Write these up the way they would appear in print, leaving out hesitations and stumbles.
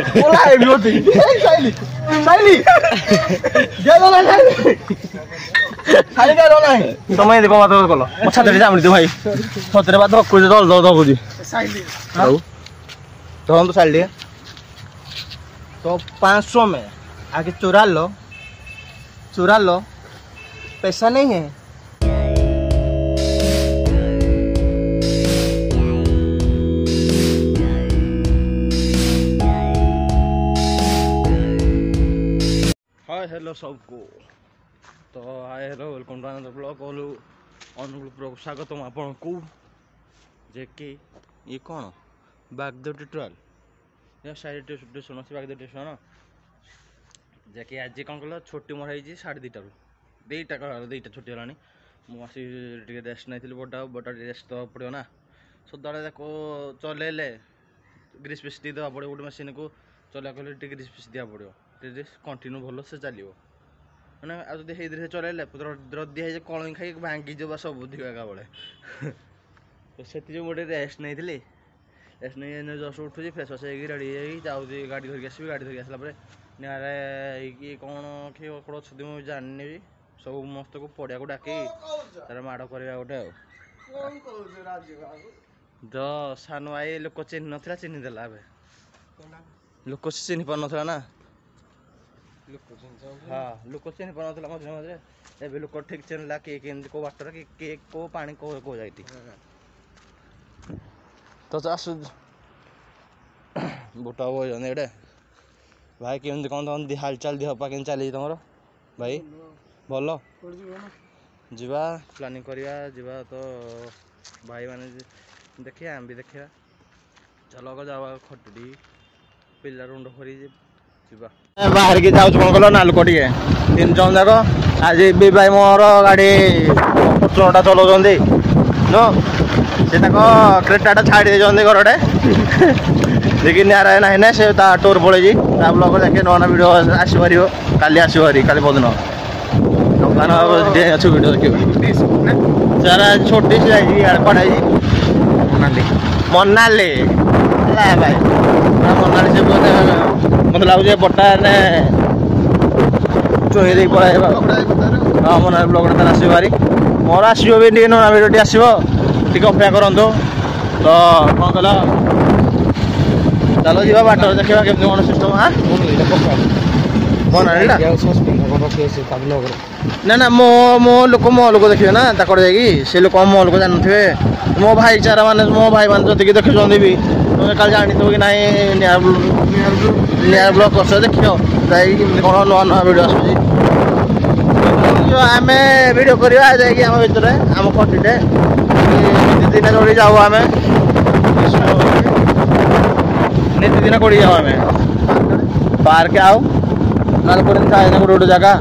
पलाए भी होती साइली साइली दे दो ना साइली दे दो ना तुम्हें देखो बात करो अच्छा तेरे सामने दे भाई तो तेरे बात कुछ दो बुझी साइली हां तो हम तो साइली है तो 500 में आगे चुरा लो पैसा नहीं है हाय हेलो सबको तो hi hello welcome to another blog अनुकूल ब्लॉग स्वागतम आपण को जे कि ये कौन बागदेव ट्यूटोरियल या साइड स्टेशन अच्छी बागदेव स्टेशन जे कि आज कौन कल छोटी मोर है 2:30 दुईटा छुट्टी होलानी मुझे रेस्ट नहीं बड़ा रेस्ट दवा पड़ो ना सदा को चलेले ग्रीस पिस दी देवा पड़ो गोटे मशीन को चला कले ग्रीस पिस दिया पड़ो कंटिन्यू भल से चलो मैंने आज चलेले रद्दी है कल खाई भांगी जा सब बुद्धिका बेले तो से गोटे रेस्ट नहीं रेस्ट नहीं जस्ट उठुची फ्रेश फ्रेश रेडी जाऊँगी गाड़ी धरिक आसबि गाड़ी धरिक आसला निआरे कौन किए कौन अच्छे मुझे जानी भी सब मस्त को पड़िया को डाक तार माड़ करवा गोटे जो सान भाई लोक चिन्ह नाला चिन्हीदेला लोक चिन्ह पार ना ना हाँ लोक चिन्ह पार ना मझे मझे ए लोक ठीक चिन्हला किए कौ बाटर किए कौ पा कौ जा तो आस बुटा बोलते एडे भाई केमती कौन तुम हालचाल देहपा के चली तुम भाई भल जीवा प्लानिंग करिया जीवा तो भाई माने देखिया हम भी देखिया चलो जावा खटड़ी पिला रुंड करी जीवा बाहर के जाऊ कौन कल नालको टे 3 जन जाक आज भी भाई मोर गाड़ी फॉर्च्यूनरटा चलाउं नो से क्रेटाटा छाड़ी दे घरटे देखिए नारायण ना है से टूर पड़े ब्लॉग देखे नवा वीडियो आसपार काली आसपारी काली पदिन दुकान अच्छे वीडियो देखिए सारा छोटी से पढ़ाई मनाली भाई मनाली से मतलब लगे बटा ने चुही दे पड़े हाँ मनाली ब्लॉग तार आसपारी मोर आसो भी नवा वीडियो आसो टे अपेक्षा करूँ तो कौन कल चलो जीवा बाट देखा केमती कौन सिस्टम ना ना मो लोक देखिए ना देखिए से लोक मो लोक जान थे मो भाईचारा मान मो भाई मान जी देखुं भी तुम्हें कल जानी कि ना नियर ब्लॉग कर देखियो कौन नुआ नुआ वीडियो आसूँ आम वीडियो करवा आम भर आम खटीटे दिन जोड़ी जाऊ आम दिन कोड़ी जाओ आम पार्क आओ नालको ना गोटे जगह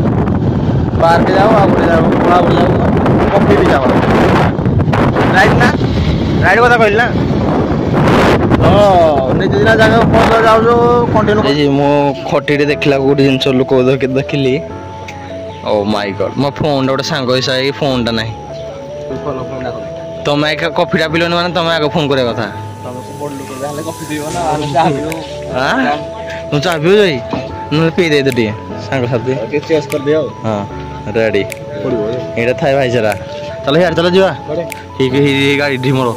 पार्क जाओ गोटे जाओ कफी भी जाओ राइड ना राइड कथा कहली ना तो निज दिन जगह जाऊ कंटिन्यू मो खटी देखला गोटे जिन लोक देखिली ओ माय गॉड मो फोन गोटे सांग हिसाब फोन टा ना तुम कफीटा पिलनि मैंने तुम आगे फोन करवा कथा तुम चाह पीओ जाई न पी दे टे सांग साथी हाँ रेडी ये थाए भाई जरा चलो यार चलो जीवा ठीक है गाड़ी ढी मोर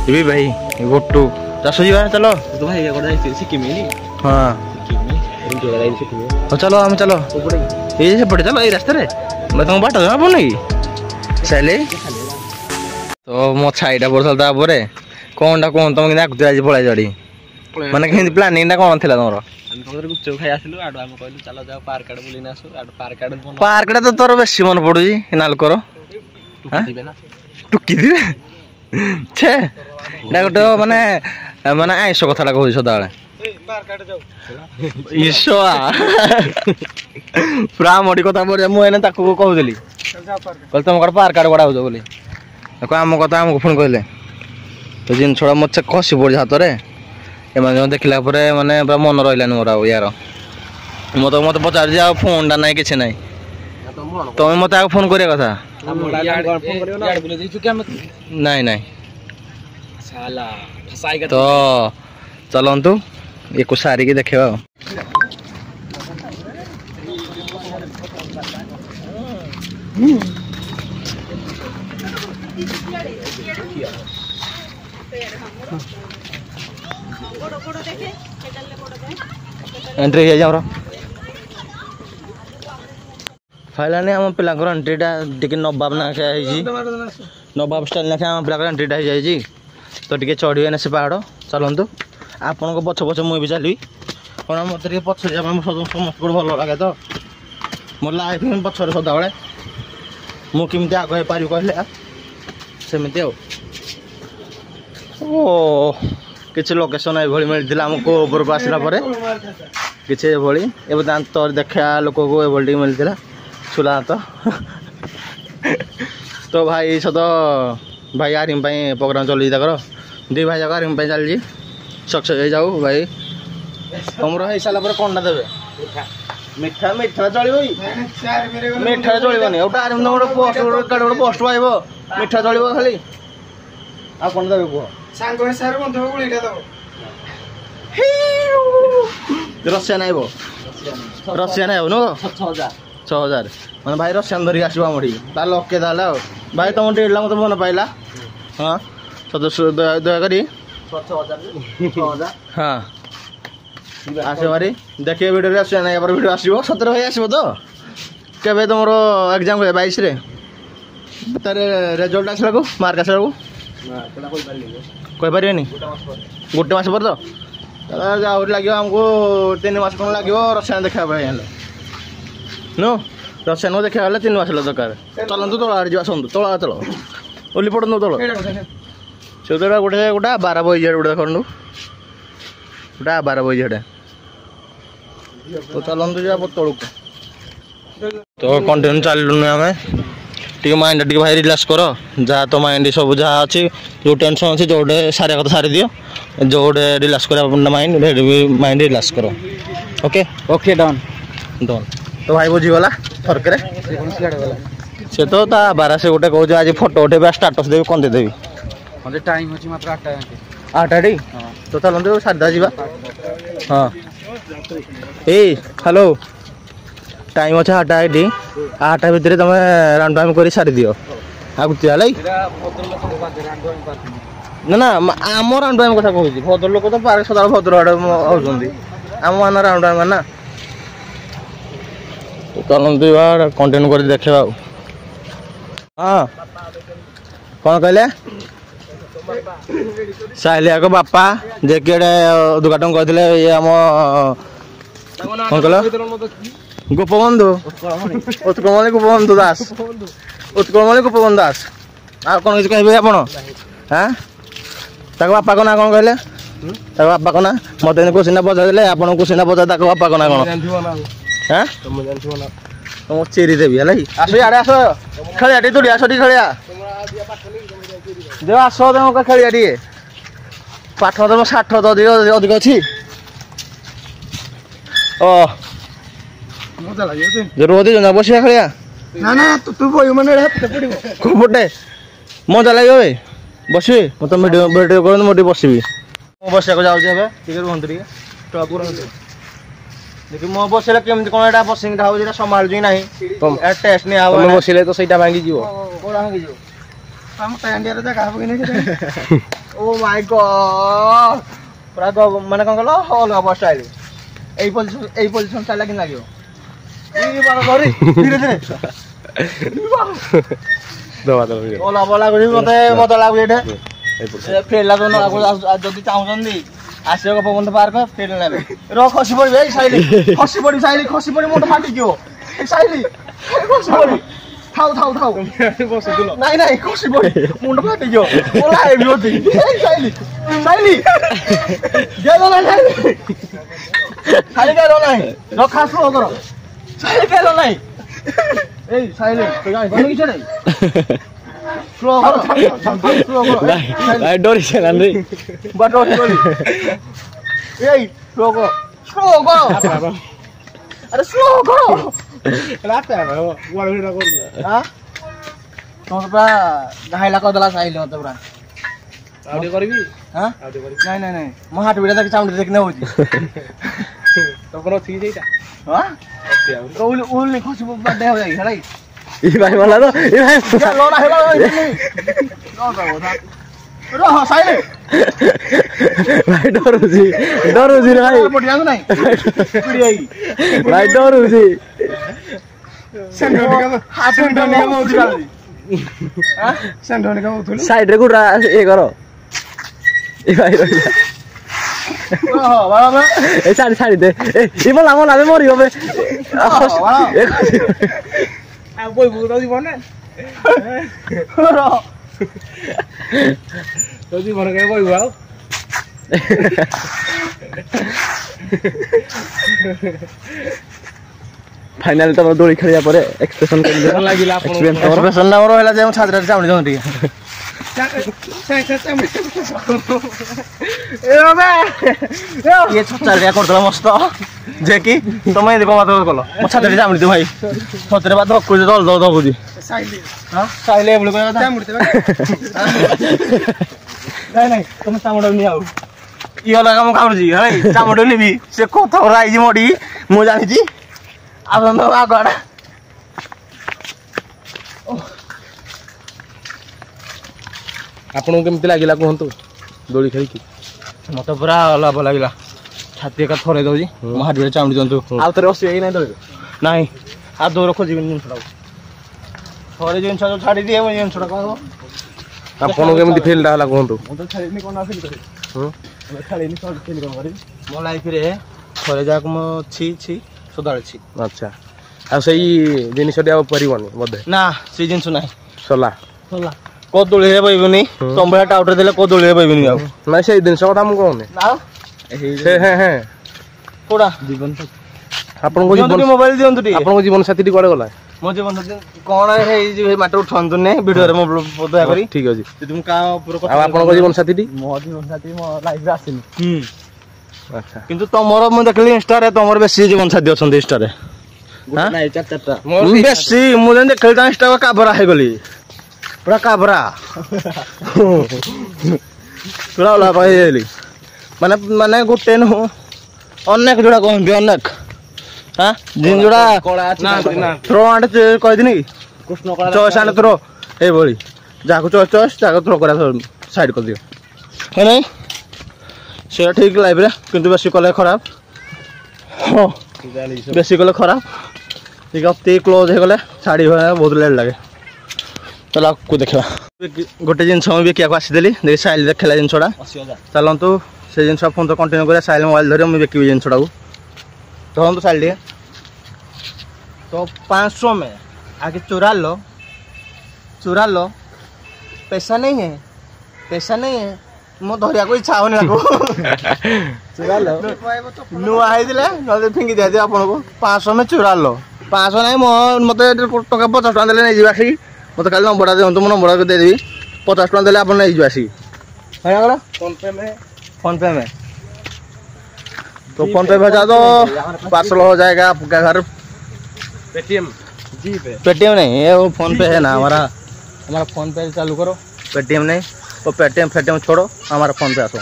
ये भाई गोटू चाष जीवा चलो हाँ तो चलो हम चलो ये सेपटे चलो ये रास्ते मैं तुम बाट जमा पड़ना कि सैले तो मो छाईटा पड़ता कौन कौन तुम कि आज पलाई चढ़ी मैंने कहीं प्लानिंग कौन थी तुम गुपचुप खाई आसलु आडू आम कहलु चलो जाओ पार्क आडे बुलिना आसु आडू पार्क तो तोर बेसी मन पड़ुजी नालकोर टुकी दिबे छे गोटे माने माने आइस कथा कहू सदाबे ईशा पूरा मोटी कथा पड़े मुझे कहूली कल तुम कौन पार्क आड़े गड़ा बोली आम कथा आमको फोन कहले तो जिन छड़ा मत खसी पड़ी हाथ में एम देखला माने पूरा मन रहा मोर यार मत पचार फोन टा ना कि ना तुम्हें मत आगे फोन करिया कथा नहीं नहीं तो चलतु एको सारी की देखा एंट्री है जाओ फाइलाने आम पिलांकर एंट्रीटा टिके नवाब ना नवाब स्टाइल ना आम पिला एंट्रीटा हो जाए तो टिके चढ़े ना से पहाड़ चलतु आपण को पछ पछ मुझे चलि कौन मत पछ समस्त भल लगे तो मोर लाइफ पछर सदा बेले मुझे आग हो पारि कहले सेमती किसी लोकेशन ये मिलता आमको ऊपर को आसला किसी ये दांत देखा लोक को ये मिलता छुला तो तो भाई सत भाई आर्मी प्रोग्राम चल दुई भाई जाक आर्मी चलती सक्सेस हो जाऊ भाई तुम हो सारा कौन देवे मिठा मिठा चलो मिठा चलनी आर्मी गोटे पोस्ट गोटे पोस्ट पाइब मिठा चलो खाली आ कौन देवे कह रशिया नाइब रशिया नाइब नु 6000 मैंने भाई रशियान धरिक आसो आम लके भाई तुम डेढ़ मत मन पाइला हाँ सदस्य दयाकर हाँ आस मारी देखिए भिडियो रशिया नाइब भिडियो आसो 17 भाई आसो तो केवे तुम एग्जाम हुए 22 तार रेजल्ट आसला को मार्क आसला को कहीपर गोटे मस पर तो आहुरी लगे आमको 3 मास कौन लगे रशिया देखा नो रशियान को देखा 3 मास दरकार चलतु तला आड़े जा तला चल ओली पड़ू तल से गोटे गोटे 12 बजे गोटे देखु गोटे 12 बजे तो चलतु जा तलक तो कंटिन्यू चलुन आम टी माइंड टी भाई रिलैक्स कर जहाँ तो माइंड सब जहाँ अच्छी जो टेंशन अच्छी जोटे सारे कथा सारी दियो जोटे रिलैक्स कर माइंड माइंड रिलैक्स कर ओके ओके डन डन तो भाई बुझीगला थरक से तो ता 12 से गोटे कह आज फोटो उठे स्टाटस देवी कौन देवी टाइम अच्छी मात्र 8 टी तो चलते साधा जा हाँ ए हेलो टाइम अच्छे 8 भितर तुम राउंड टाइम कर सारी दियो आगे ना ना आम राउंड टाइम कथा कहूँ भद्र लोक तो पार्क सदा भद्र आड़े होती आम मान राउंड टाइम ना चलते कंटिन्यू कर देखा हाँ कौन कहले साहिलिया को बापा जे कि उद्घाटन करते ये आम कौन कह गोपबंधु उत्कलमणि गोपबंधु दास उत्कलमणि गोपबंधु दास आ कौन किसी कहे आप हाँ बापा को ना कौन कहले बापा को ना मत क्वेश्चन पचारे आप क्वेश्चन पचार बापा को ना कौन हाँ तुम चिरी देवी है आस इे आस खेलिया टी तुड़ी आस खेलिया जो आस तुम खेलिया टे पाठ तुम 60 तो अधिक अच्छी ओ रोदी जो बसिया खेलिया ना ना तू बही मैंने पटे मजा लगे भाई बसबी मत भिडियो कर मुझे बसबी बसिया जाऊँगी देखिए मो बसले केमती कौन एटा बसिंग था जेटा संभाल ना टेस्ट नहीं आव बसले तो सहीटा भांगी जीवो कोड़ा भांगी जीवो हम पैंडिया रे जगह हो कि नहीं ओ माय गॉड पूरा माने कोन कहलो अलगा बस स्टाइल एई पोजीशन स्टाइल किन लागियो ई बार धरी धीरे धीरे दवा दवा ओला बोला गुडी मते लागु एठे फेला तो ना जदी चाहुचंदी आसियो गोपबंधु पार्क फेल नेबे रो खसी पड़ी भाई साइली खसी पड़ी मोट फाटी गयो साइली खसी पड़ी थाउ थाउ थाउ बस दिलो नहीं खसी पड़ी मुंड फाटी गयो ओला हेवी होती साइली गेलो ना साइली गेलो नहीं रो खास रो करो साइली गेलो नहीं ए साइली तो गाय बनी किछ नहीं स्लो करो डोरी चलान रे बटो डोरी ए स्लो करो अरे स्लो करो रास्ता है वो वीडियो कर हां तो पूरा घायला कर दला साइल मत पूरा ऑडियो करबी हां नहीं नहीं नहीं मो हाथ बिड़ा तक चाउंडी देखने होची तो कोनो थी जेटा हां उल उल नहीं खुश बर्थडे हो जाएगी हड़ाई ई भाई वाला तो ई भाई लो ना हेला लो तो था रह साइले भाई डरुजी रे भाई पटिया नहीं पड़ी आएगी भाई डरुजी सेंडोनी का हाथ सेंडोनी का बहुत गाली हां सेंडोनी का बहुत साइड रे गुडा ए करो ए भाई ओह बाबा ए साड़ी दे ए बोला बे मरी होबे आ बोई बुतो जीवन ने तो जीवन के बोई बुआओ फाइनल तो दोड़ी खेलिया परे एक्सप्रेशन कर लागिला आपण एक्सप्रेशन ना मोर होला जे छात्र चामडी जाऊ ठीक ये छात्र रे करतला मस्त जे कि तमे देखो बात कलो मो छात्र रे चामडी दे भाई छात्र बात को दल दल दबुजी साइले हां साइले बोल को चामडी दे नहीं तुम चामडी नहीं आउ ई होला काम खाउजी हई चामडी नेबी से कोथ राइजी मोडी मु जानि जी आनंद आगड़ा आपन केमति लागिला कहंतु दोड़ी खेली की मत पूरा लाभ लागिला छाती का थरे दउजी महाड बेले चामडी जंतु आ तरे ओसी नहीं दोड़ी नहीं आ दोर खोजी बिन छडा थरे जिन छ छाडी दिए म जिन छडा कहबो आपन केमति फील डाला कहंतु म तो छाडी नि कोना फील करे म छाडी नि सब फील करी मो लाइफ रे थरे जाक म छी छी सदाळे छी अच्छा आ सही जिनिसटी आ परिबनी बदे ना से जिंस नाही सला होला को दोळे बइबनी तंबळा टाउटर देले को दोळे बइबनी आ ना सही दिन सब हम कहने ना हे कोडा जीवन आपन को जीवन मोबाइल दियंतु टी आपन को जीवन साथी कोडे गला मो जीवन साथी कोन हे जे माटर उठंतु ने वीडियो रे मो दया करी ठीक अछि तुम का पूरा आ आपन को जीवन साथी मो जीवन साथी मो लाइफ रे आसिनी अच्छा किंतु तमरो मु देखली इंस्टा रे तमरो बेसी जीवन साथी अछन इंस्टा रे हां नहीं चारटा बेसी मु जन देखली ता इंस्टा का भरा हे गली पूरा काबरा पूरा ला पाई गेली माने माने गुटे न अनेक जोड़ा कहबी अनेक हां जिन जोड़ा ना थ्रो आंड कह दिनी कृष्ण कला चॉइस आंड थ्रो ए बोली जाको चॉइस जाको थ्रो करा साइड कर दियो है नहीं से ठीक लाइफ रे किंतु बेसी कले खराब हां बेसी कले खराब ठीक अति क्लोज हे गले साड़ी बहुत लेट लागे चल आपको देखा गोटे जिन भी क्या आसीदेली देखिए साइल देखला जिनसा चलतु से जिन फोन तो कंटिन्यू कर साइल मोबाइल धर मुझे बिकबी जिनसा धरतु साइल टे तो 500 में आगे चुरा लो पैसा नहीं है मो धरिया को इच्छा होने लगो चुरा लो नुआ है फिंगी दिया आपन को 500 में चुरा लो 500 नहीं मत टका 50 टका देले नहीं जीवासी मत काली नंबर दिखाते मो नंबर दे देवी 50 टका देले आपन नहीं जीवासी है ना फोन पे में तो फोन पे भेजा दो पार्सल हो जाएगा आपका घर पेटीएम पेटीएम नहीं ये वो फोन पे है ना हमारा फोन पे चालू करो पेटीएम नहीं वो पेटीएम छोड़ो हमारा फोन पे आसो